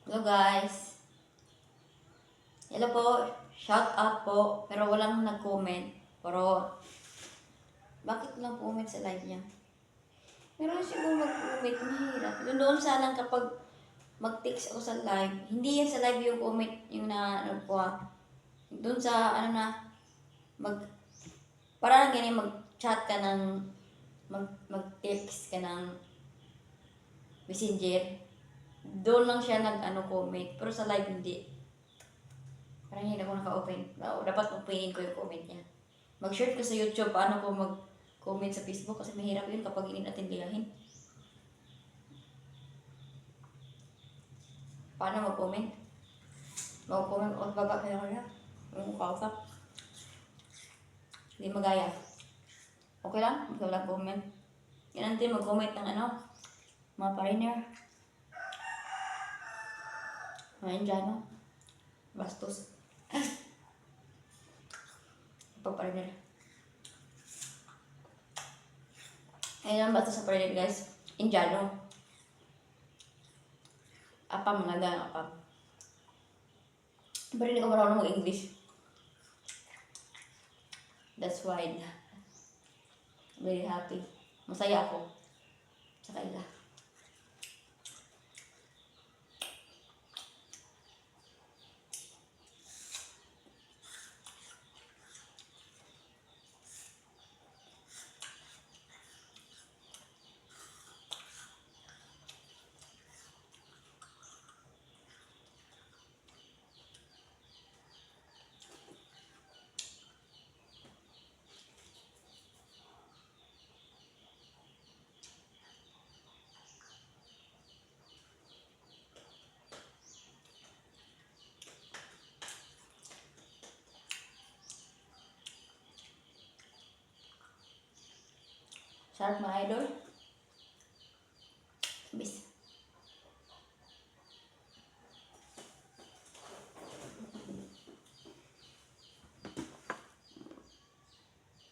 Hello guys. Hello po. Shout out po. Pero walang nag-comment. Pero bakit lang comment sa live niya? Meron siguro mag-comment. Mahirap. Yung doon sanang kapag mag-text ako sa live. Hindi yan sa live yung comment. Yung na ano po Doon sa ano na mag para lang ganyan mag-chat ka ng mag-text ka ng messenger. Doon lang siya comment. Pero sa live hindi. Parang hindi ako naka-open. Dapat openin ko yung comment niya. Mag-share ko sa YouTube paano ko mag-comment sa Facebook kasi mahirap yun kapag hindi natin liyahin. Paano mag-comment? Mag-comment o baba kayo kaya? Yung kausap. Hindi magaya. Okay lang? Wala comment. Yan natin mag-comment ng mga pariner. Mga Indiano. Bastos. Pag-pariner. Ayun ang bastos sa pariner guys. Indiano. Apam nga ganang apam. Pero hindi ko marunong mag-English. That's why. Very happy. Masaya ako. Sa kanila. Sarap mga idol.